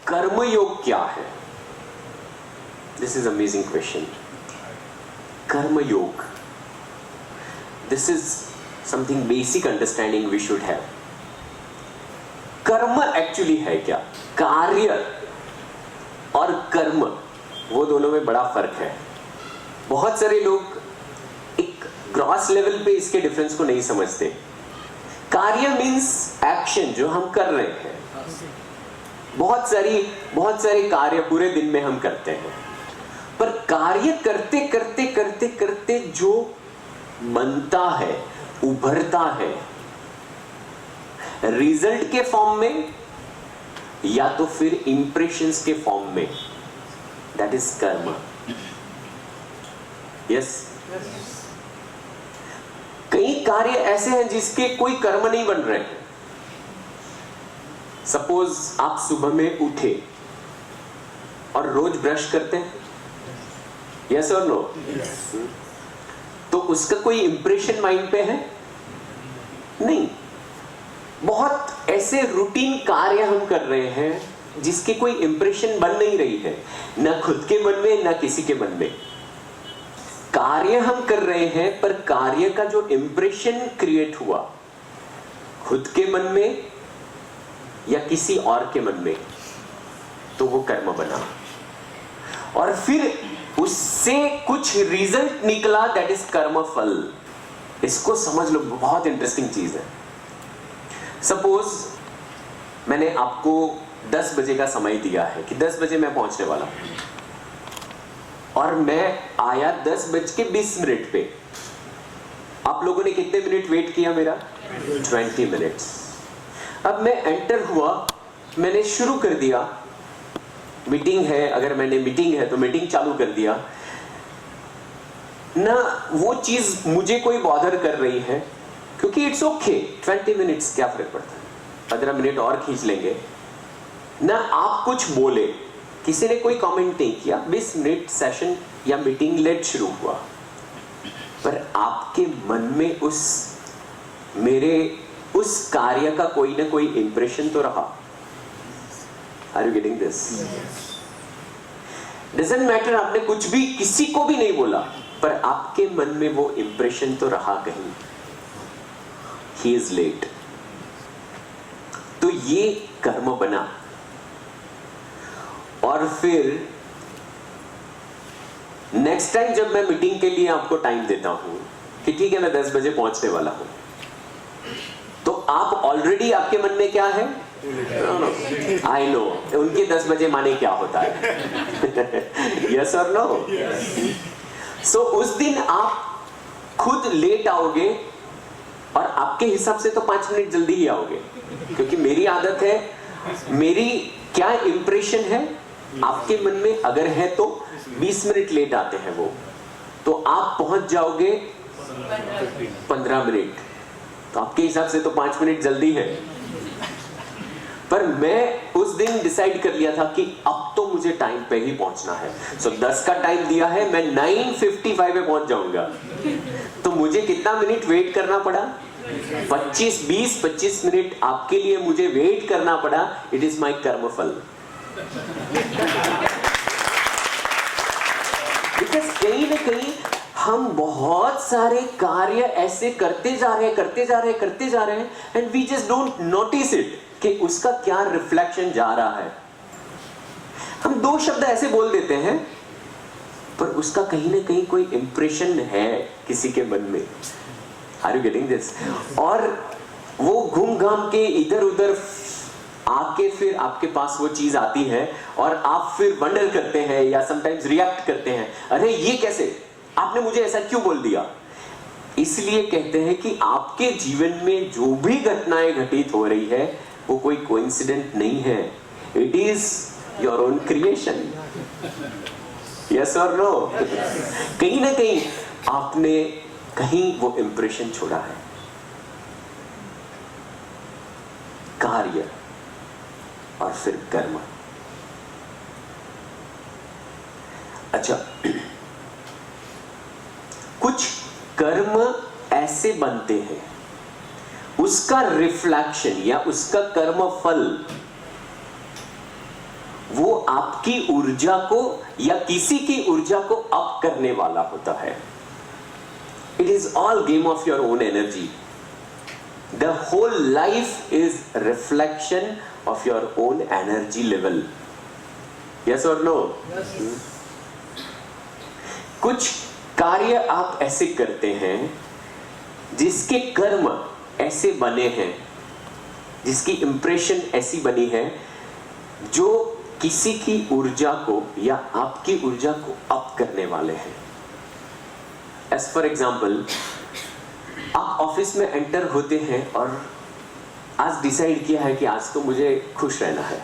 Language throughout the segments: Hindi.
कर्मयोग क्या है? This is amazing question. Karmayoga, this is something basic understanding we should have. कर्म एक्चुअली है क्या? कार्य और कर्म, वो दोनों में बड़ा फर्क है. बहुत सारे लोग एक ग्रॉस लेवल पे इसके डिफरेंस को नहीं समझते. कार्य मीन्स एक्शन, जो हम कर रहे हैं. बहुत सारे कार्य पूरे दिन में हम करते हैं, पर कार्य करते करते करते करते जो बनता है, उभरता है, रिजल्ट के फॉर्म में या तो फिर इंप्रेशंस के फॉर्म में, दैट इज कर्म. यस. कई कार्य ऐसे हैं जिसके कोई कर्म नहीं बन रहे हैं. सपोज आप सुबह में उठे और रोज ब्रश करते हैं, यस और नो? तो उसका कोई इंप्रेशन माइंड पे है? नहीं. बहुत ऐसे रूटीन कार्य हम कर रहे हैं जिसके कोई इंप्रेशन बन नहीं रही है, ना खुद के मन में ना किसी के मन में. कार्य हम कर रहे हैं, पर कार्य का जो इंप्रेशन क्रिएट हुआ खुद के मन में या किसी और के मन में, तो वो कर्म बना. और फिर उससे कुछ रिजल्ट निकला, दैट इज कर्म फल. इसको समझ लो, बहुत इंटरेस्टिंग चीज है. सपोज मैंने आपको 10 बजे का समय दिया है कि 10 बजे मैं पहुंचने वाला हूं, और मैं आया 10:20 पे. आप लोगों ने कितने मिनट वेट किया मेरा? 20 मिनट्स. अब मैं एंटर हुआ, मैंने शुरू कर दिया. मीटिंग है, अगर मैंने मीटिंग है तो मीटिंग चालू कर दिया ना. वो चीज मुझे कोई बॉदर कर रही है, क्योंकि इट्स ओके. 20 मिनट्स क्या फर्क पड़ता है, 15 मिनट और खींच लेंगे ना. आप कुछ बोले, किसी ने कोई कमेंट नहीं किया, 20 मिनट सेशन या मीटिंग लेट शुरू हुआ, पर आपके मन में उस कार्य का कोई ना कोई इंप्रेशन तो रहा. Are you getting this? Doesn't matter आपने कुछ भी किसी को भी नहीं बोला, पर आपके मन में वो इंप्रेशन तो रहा कहीं. He is late. तो ये कर्म बना. और फिर नेक्स्ट टाइम जब मैं मीटिंग के लिए आपको टाइम देता हूं कि ठीक है मैं 10 बजे पहुंचने वाला हूं, तो आप ऑलरेडी, आपके मन में क्या है? आई नो उनके 10 बजे माने क्या होता है. यस और नो? सो उस दिन आप खुद लेट आओगे, और आपके हिसाब से तो 5 मिनट जल्दी ही आओगे, क्योंकि मेरी आदत है. मेरी क्या इंप्रेशन है आपके मन में, अगर है तो 20 मिनट लेट आते हैं वो, तो आप पहुंच जाओगे 15 मिनट. तो आपके हिसाब से तो 5 मिनट जल्दी है, पर मैं उस दिन डिसाइड कर लिया था कि अब तो मुझे टाइम पे ही पहुंचना है. सो 10 का टाइम दिया है, मैं 9:55 पे पहुंच जाऊंगा. तो मुझे कितना मिनट वेट करना पड़ा? 20-25 मिनट आपके लिए मुझे वेट करना पड़ा. इट इज माई कर्म फल. बिकॉज कहीं ना कहीं हम बहुत सारे कार्य ऐसे करते जा रहे हैं and we just don't notice it कि उसका क्या रिफ्लेक्शन जा रहा है. हम 2 शब्द ऐसे बोल देते हैं, पर उसका कहीं ना कहीं कोई इंप्रेशन है किसी के मन में. Are you getting this? और वो घूम घाम के इधर उधर आके फिर आपके पास वो चीज आती है, और आप फिर वंडर करते हैं या समटाइम्स रिएक्ट करते हैं, अरे ये कैसे, आपने मुझे ऐसा क्यों बोल दिया. इसलिए कहते हैं कि आपके जीवन में जो भी घटनाएं घटित हो रही है वो कोई कोइंसिडेंट नहीं है. It is your own creation. Yes और नो? कहीं ना कहीं आपने कहीं वो इंप्रेशन छोड़ा है. कार्य और फिर कर्म. अच्छा, कुछ कर्म ऐसे बनते हैं, उसका रिफ्लेक्शन या उसका कर्म फल वो आपकी ऊर्जा को या किसी की ऊर्जा को अप करने वाला होता है. It is all game of your own energy. The whole life is reflection of your own energy level. Yes or no? Yes. कुछ कार्य आप ऐसे करते हैं जिसके कर्म ऐसे बने हैं, जिसकी इंप्रेशन ऐसी बनी है जो किसी की ऊर्जा को या आपकी ऊर्जा को अप करने वाले हैं. एज फॉर एग्जाम्पल, आप ऑफिस में एंटर होते हैं और आज डिसाइड किया है कि आज तो मुझे खुश रहना है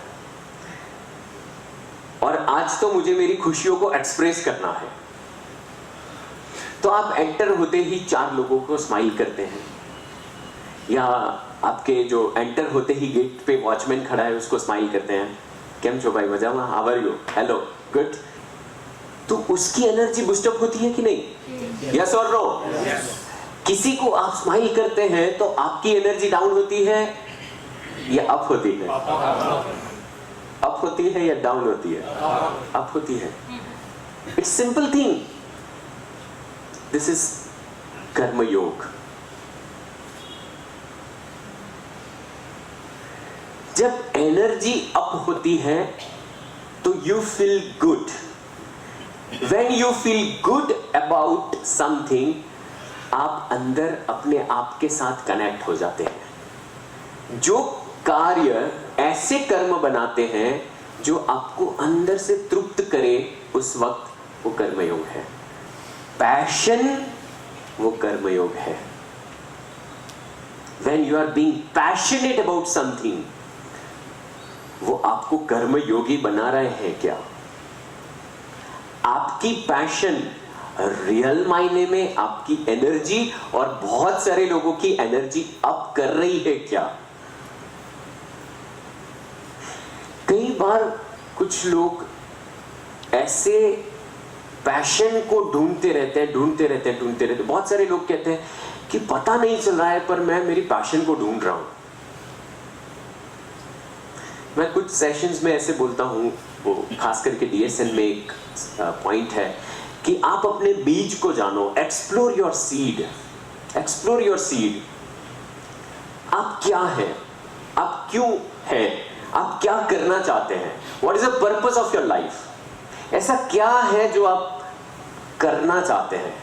और आज तो मुझे मेरी खुशियों को एक्सप्रेस करना है. तो आप एंटर होते ही 4 लोगों को स्माइल करते हैं, या आपके जो एंटर होते ही गेट पे वॉचमैन खड़ा है उसको स्माइल करते हैं, केम छो भाई, मजा में, how are you, hello, good. तो उसकी एनर्जी बूस्टअप होती है कि नहीं? यस और नो? किसी को आप स्माइल करते हैं तो आपकी एनर्जी डाउन होती है या अप होती है? अप होती है या डाउन होती है? अप होती है. It's simple thing. This is कर्म योग. जब एनर्जी अप होती है तो you feel good. When you feel good about something, आप अंदर अपने आप के साथ कनेक्ट हो जाते हैं. जो कार्य ऐसे कर्म बनाते हैं जो आपको अंदर से तृप्त करे, उस वक्त वो कर्मयोग है. पैशन वो कर्मयोग है. When you are being passionate about something, वो आपको कर्मयोगी बना रहे हैं क्या? आपकी पैशन रियल मायने में आपकी एनर्जी और बहुत सारे लोगों की एनर्जी अप कर रही है क्या? कई बार कुछ लोग ऐसे पैशन को ढूंढते रहते हैं. बहुत सारे लोग कहते हैं कि पता नहीं चल रहा है पर मैं मेरी पैशन को ढूंढ रहा हूं. मैं कुछ सेशंस में ऐसे बोलता हूं, वो खास करके डीएसएन में एक पॉइंट है कि आप अपने बीज को जानो. Explore your seed. Explore your seed. आप क्या हैं, आप क्यों हैं, आप क्या करना चाहते हैं, what is the purpose of your life. ऐसा क्या है जो आप करना चाहते हैं?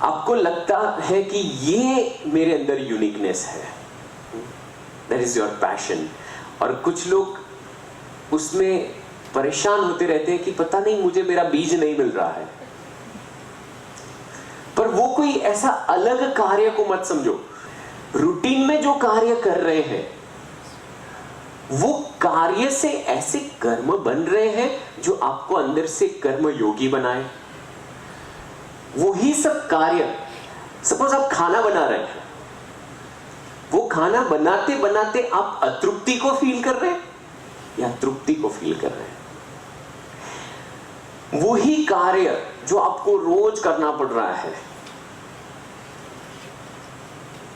आपको लगता है कि ये मेरे अंदर यूनिकनेस है, दैट इज योर पैशन. और कुछ लोग उसमें परेशान होते रहते हैं कि पता नहीं मुझे मेरा बीज नहीं मिल रहा है. पर वो कोई ऐसा अलग कार्य को मत समझो. रूटीन में जो कार्य कर रहे हैं वो कार्य से ऐसे कर्म बन रहे हैं जो आपको अंदर से कर्म योगी बनाए. वही सब कार्य, सपोज आप खाना बना रहे हैं, वो खाना बनाते बनाते आप अतृप्ति को फील कर रहे हैं या तृप्ति को फील कर रहे हैं. वही कार्य जो आपको रोज करना पड़ रहा है.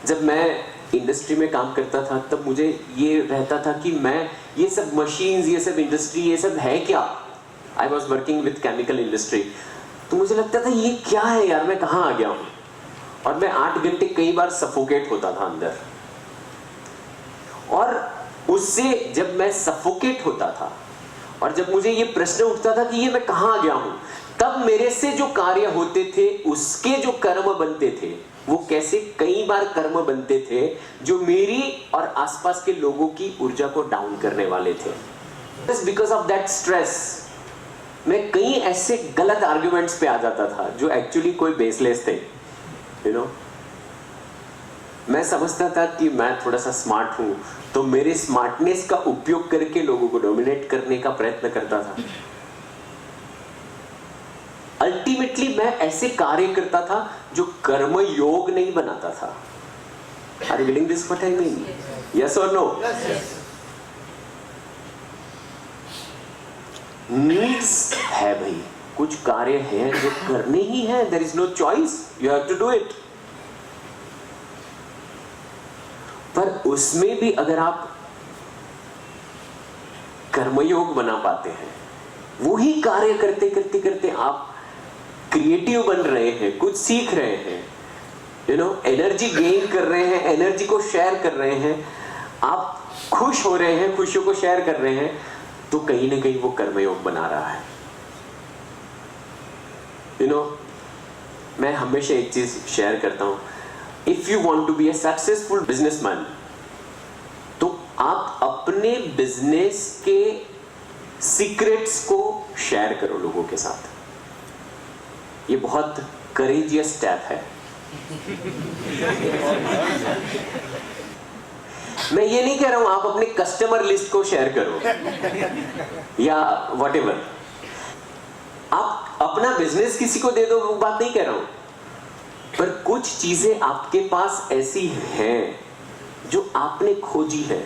जब मैं इंडस्ट्री में काम करता था तब मुझे ये रहता था कि मैं ये सब मशीन्स, ये सब इंडस्ट्री, ये सब है क्या. I was working with chemical industry. तो मुझे लगता था ये क्या है यार, मैं कहां आ गया हूं. और मैं 8 घंटे कई बार सफोकेट होता था अंदर. और उससे जब मैं सफोकेट होता था और जब मुझे ये प्रश्न उठता था कि ये मैं कहां आ गया हूं, तब मेरे से जो कार्य होते थे उसके जो कर्म बनते थे वो कैसे कई बार कर्म बनते थे जो मेरी और आसपास के लोगों की ऊर्जा को डाउन करने वाले थे. बिकॉज ऑफ दैट स्ट्रेस मैं कई ऐसे गलत आर्ग्यूमेंट्स पे आ जाता था जो एक्चुअली कोई बेसलेस थे. यू नो, मैं समझता था कि मैं थोड़ा सा स्मार्ट हूं तो मेरे स्मार्टनेस का उपयोग करके लोगों को डोमिनेट करने का प्रयत्न करता था. अल्टीमेटली मैं ऐसे कार्य करता था जो कर्म योग नहीं बनाता था. Are you getting this what I mean? Yes और नो? नीड्स है भाई, कुछ कार्य है जो करने ही है. There is no choice, you have to do it. पर उसमें भी अगर आप कर्मयोग बना पाते हैं। वही कार्य करते करते करते आप क्रिएटिव बन रहे हैं, कुछ सीख रहे हैं, एनर्जी गेन कर रहे हैं, एनर्जी को शेयर कर रहे हैं, आप खुश हो रहे हैं, खुशियों को शेयर कर रहे हैं, तो कहीं ना कहीं वो कर्मयोग बना रहा है। मैं हमेशा एक चीज शेयर करता हूं, if you want to be a successful businessman, तो आप अपने बिजनेस के सीक्रेट्स को शेयर करो लोगों के साथ। ये बहुत करेजियस स्टेप है। मैं ये नहीं कह रहा हूं आप अपने कस्टमर लिस्ट को शेयर करो या व्हाटएवर, आप अपना बिजनेस किसी को दे दो, वो बात नहीं कह रहा हूं, पर कुछ चीजें आपके पास ऐसी हैं जो आपने खोजी है।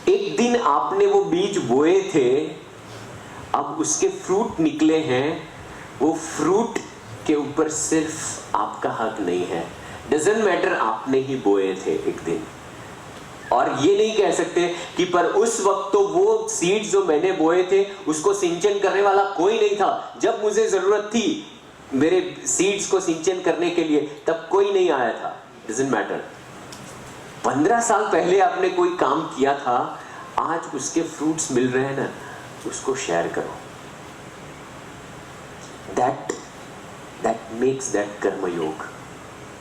एक दिन आपने वो बीज बोए थे, अब उसके फ्रूट निकले हैं, वो फ्रूट के ऊपर सिर्फ आपका हक नहीं है। डजंट मैटर आपने ही बोए थे एक दिन, और ये नहीं कह सकते कि पर उस वक्त तो वो सीड्स जो मैंने बोए थे उसको सिंचन करने वाला कोई नहीं था, जब मुझे जरूरत थी मेरे सीड्स को सिंचन करने के लिए तब कोई नहीं आया था। डजंट मैटर, 15 साल पहले आपने कोई काम किया था, आज उसके फ्रूट्स मिल रहे हैं ना, उसको शेयर करो। दैट मेक्स दैट कर्म योग।